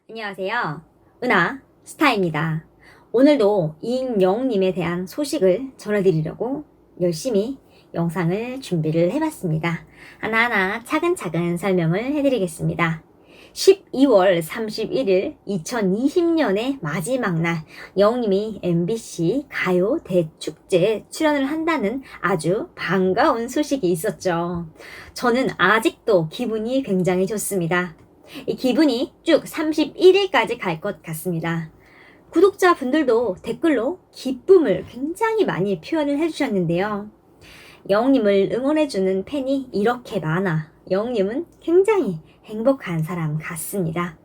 안녕하세요. 은하 스타입니다. 오늘도 이인영님에 대한 소식을 전해드리려고 열심히 영상을 준비를 해봤습니다. 하나하나 차근차근 설명을 해드리겠습니다. 12월 31일 2020년의 마지막 날 영님이 MBC 가요 대축제에 출연을 한다는 아주 반가운 소식이 있었죠. 저는 아직도 기분이 굉장히 좋습니다. 이 기분이 쭉 31일까지 갈 것 같습니다. 구독자분들도 댓글로 기쁨을 굉장히 많이 표현을 해주셨는데요. 영님을 응원해주는 팬이 이렇게 많아 영님은 굉장히 행복한 사람 같습니다.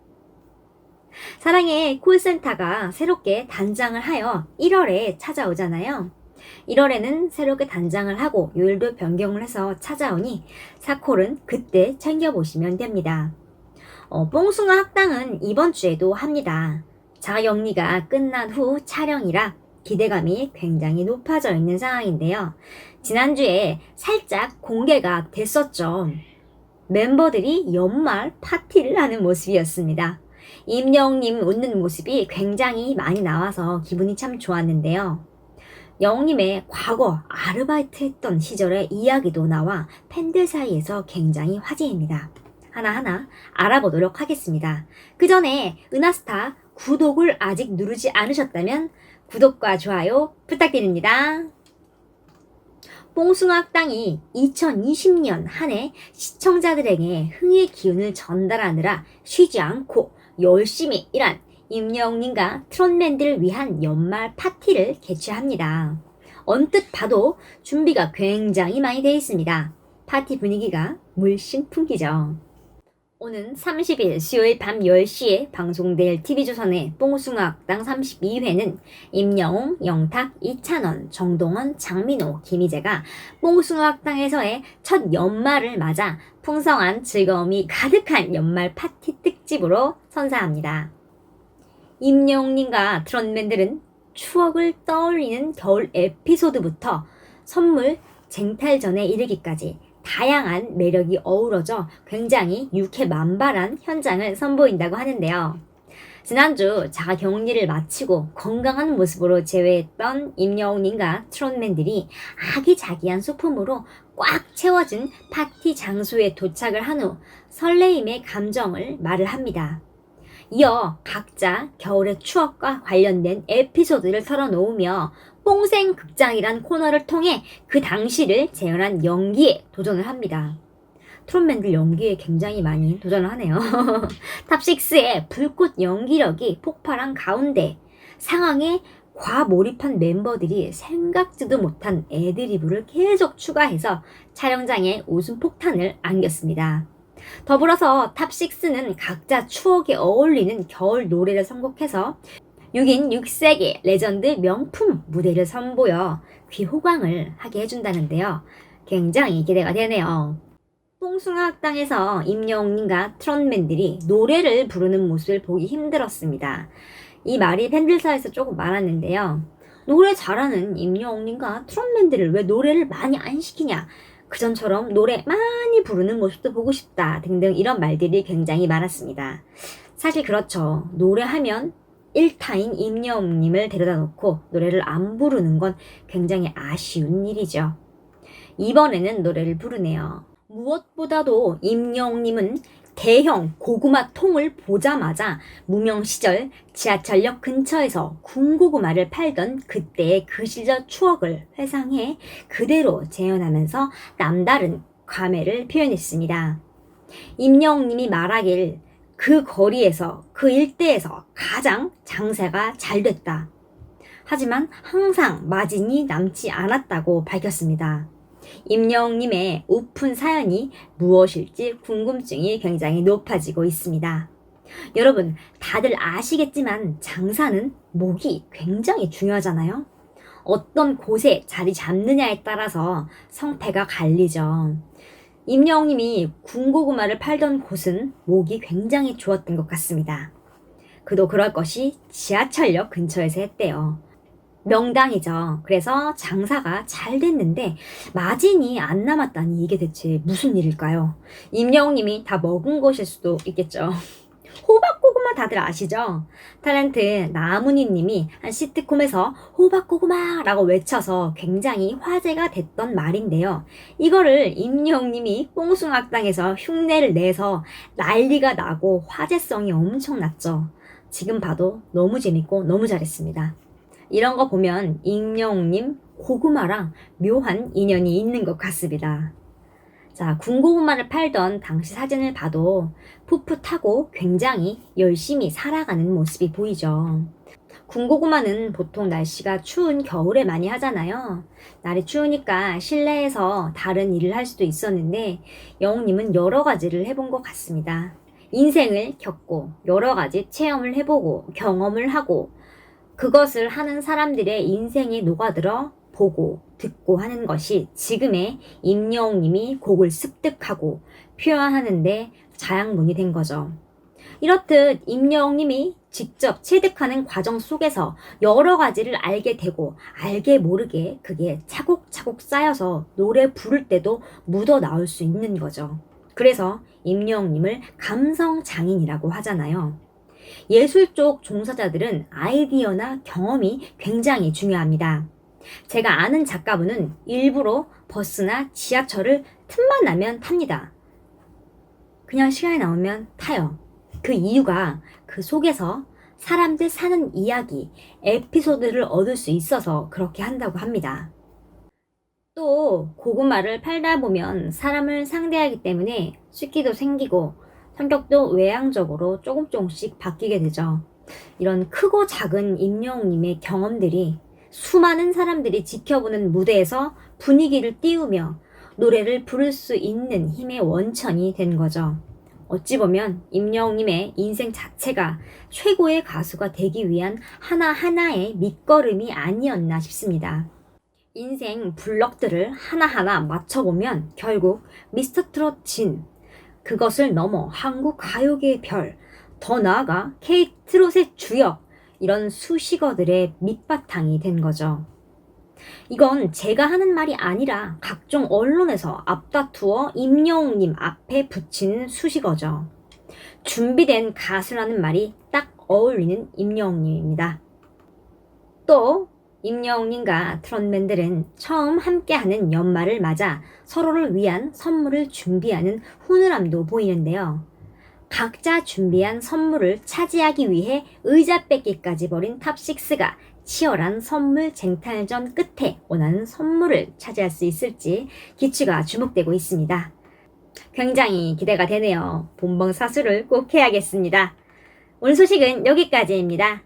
사랑의 콜센터가 새롭게 단장을 하여 1월에 찾아오잖아요. 1월에는 새롭게 단장을 하고 요일도 변경을 해서 찾아오니 사콜은 그때 챙겨보시면 됩니다. 뽕숭아 학당은 이번 주에도 합니다. 자가격리가 끝난 후 촬영이라 기대감이 굉장히 높아져 있는 상황인데요. 지난주에 살짝 공개가 됐었죠. 멤버들이 연말 파티를 하는 모습이었습니다. 임영님 웃는 모습이 굉장히 많이 나와서 기분이 참 좋았는데요. 영님의 과거 아르바이트 했던 시절의 이야기도 나와 팬들 사이에서 굉장히 화제입니다. 하나하나 알아보도록 하겠습니다. 그 전에 은하스타 구독을 아직 누르지 않으셨다면 구독과 좋아요 부탁드립니다. 뽕숭아 학당이 2020년 한 해 시청자들에게 흥의 기운을 전달하느라 쉬지 않고 열심히 일한 임영님과 트롯맨들을 위한 연말 파티를 개최합니다. 언뜻 봐도 준비가 굉장히 많이 되어 있습니다. 파티 분위기가 물씬 풍기죠. 오는 30일 수요일 밤 10시에 방송될 TV조선의 뽕숭아 학당 32회는 임영웅, 영탁, 이찬원, 정동원, 장민호, 김희재가 뽕숭아 학당에서의 첫 연말을 맞아 풍성한 즐거움이 가득한 연말 파티 특집으로 선사합니다. 임영웅님과 트롯맨들은 추억을 떠올리는 겨울 에피소드부터 선물 쟁탈전에 이르기까지 다양한 매력이 어우러져 굉장히 유쾌만발한 현장을 선보인다고 하는데요. 지난주 자가격리를 마치고 건강한 모습으로 재회했던 임영웅님과 트롯맨들이 아기자기한 소품으로 꽉 채워진 파티 장소에 도착을 한 후 설레임의 감정을 말을 합니다. 이어 각자 겨울의 추억과 관련된 에피소드를 털어놓으며 뽕생 극장이란 코너를 통해 그 당시를 재현한 연기에 도전을 합니다. 트롯맨들 연기에 굉장히 많이 도전을 하네요. 탑6의 불꽃 연기력이 폭발한 가운데 상황에 과몰입한 멤버들이 생각지도 못한 애드리브를 계속 추가해서 촬영장에 웃음 폭탄을 안겼습니다. 더불어서 탑6는 각자 추억에 어울리는 겨울 노래를 선곡해서 6인 6색의 레전드 명품 무대를 선보여 귀호강을 하게 해준다는데요. 굉장히 기대가 되네요. 뽕숭아 학당에서 임영웅님과 트롯맨들이 노래를 부르는 모습을 보기 힘들었습니다. 이 말이 팬들 사이에서 조금 많았는데요. 노래 잘하는 임영웅님과 트롯맨들을 왜 노래를 많이 안 시키냐? 그전처럼 노래 많이 부르는 모습도 보고 싶다 등등 이런 말들이 굉장히 많았습니다. 사실 그렇죠. 노래하면 1타인 임영웅님을 데려다 놓고 노래를 안 부르는 건 굉장히 아쉬운 일이죠. 이번에는 노래를 부르네요. 무엇보다도 임영웅님은 대형 고구마 통을 보자마자 무명 시절 지하철역 근처에서 군고구마를 팔던 그때의 그 시절 추억을 회상해 그대로 재현하면서 남다른 감회를 표현했습니다. 임영웅님이 말하길 그 거리에서 그 일대에서 가장 장사가 잘 됐다. 하지만 항상 마진이 남지 않았다고 밝혔습니다. 임영웅님의 오픈 사연이 무엇일지 궁금증이 굉장히 높아지고 있습니다. 여러분 다들 아시겠지만 장사는 목이 굉장히 중요하잖아요. 어떤 곳에 자리 잡느냐에 따라서 성패가 갈리죠. 임영웅님이 군고구마를 팔던 곳은 목이 굉장히 좋았던 것 같습니다. 그도 그럴 것이 지하철역 근처에서 했대요. 명당이죠. 그래서 장사가 잘 됐는데 마진이 안 남았다니 이게 대체 무슨 일일까요? 임영웅님이 다 먹은 것일 수도 있겠죠. 호박고구마 호박고구마 다들 아시죠? 탤런트 나문희님이 한 시트콤에서 호박고구마라고 외쳐서 굉장히 화제가 됐던 말인데요. 이거를 임영웅님이 뽕숭악당에서 흉내를 내서 난리가 나고 화제성이 엄청났죠. 지금 봐도 너무 재밌고 너무 잘했습니다. 이런 거 보면 임영웅님 고구마랑 묘한 인연이 있는 것 같습니다. 자, 군고구마를 팔던 당시 사진을 봐도 풋풋하고 굉장히 열심히 살아가는 모습이 보이죠. 군고구마는 보통 날씨가 추운 겨울에 많이 하잖아요. 날이 추우니까 실내에서 다른 일을 할 수도 있었는데 영웅님은 여러 가지를 해본 것 같습니다. 인생을 겪고 여러 가지 체험을 해보고 경험을 하고 그것을 하는 사람들의 인생에 녹아들어 보고 듣고 하는 것이 지금의 임영웅님이 곡을 습득하고 표현하는데 자양분이 된 거죠. 이렇듯 임영웅님이 직접 체득하는 과정 속에서 여러 가지를 알게 되고 알게 모르게 그게 차곡차곡 쌓여서 노래 부를 때도 묻어 나올 수 있는 거죠. 그래서 임영웅님을 감성 장인이라고 하잖아요. 예술 쪽 종사자들은 아이디어나 경험이 굉장히 중요합니다. 제가 아는 작가분은 일부러 버스나 지하철을 틈만 나면 탑니다. 그냥 시간이 나오면 타요. 그 이유가 그 속에서 사람들 사는 이야기, 에피소드를 얻을 수 있어서 그렇게 한다고 합니다. 또 고구마를 팔다 보면 사람을 상대하기 때문에 숫기도 생기고 성격도 외향적으로 조금씩 바뀌게 되죠. 이런 크고 작은 임영웅님의 경험들이 수많은 사람들이 지켜보는 무대에서 분위기를 띄우며 노래를 부를 수 있는 힘의 원천이 된 거죠. 어찌 보면 임영웅님의 인생 자체가 최고의 가수가 되기 위한 하나하나의 밑거름이 아니었나 싶습니다. 인생 블럭들을 하나하나 맞춰보면 결국 미스터트롯 진, 그것을 넘어 한국 가요계의 별, 더 나아가 K트롯의 주역, 이런 수식어들의 밑바탕이 된 거죠. 이건 제가 하는 말이 아니라 각종 언론에서 앞다투어 임영웅님 앞에 붙이는 수식어죠. 준비된 가수라는 말이 딱 어울리는 임영웅님입니다. 또 임영웅님과 트롯맨들은 처음 함께하는 연말을 맞아 서로를 위한 선물을 준비하는 훈훈함도 보이는데요. 각자 준비한 선물을 차지하기 위해 의자 뺏기까지 벌인 탑6가 치열한 선물 쟁탈전 끝에 원하는 선물을 차지할 수 있을지 기추가 주목되고 있습니다. 굉장히 기대가 되네요. 본방사수를 꼭 해야겠습니다. 오늘 소식은 여기까지입니다.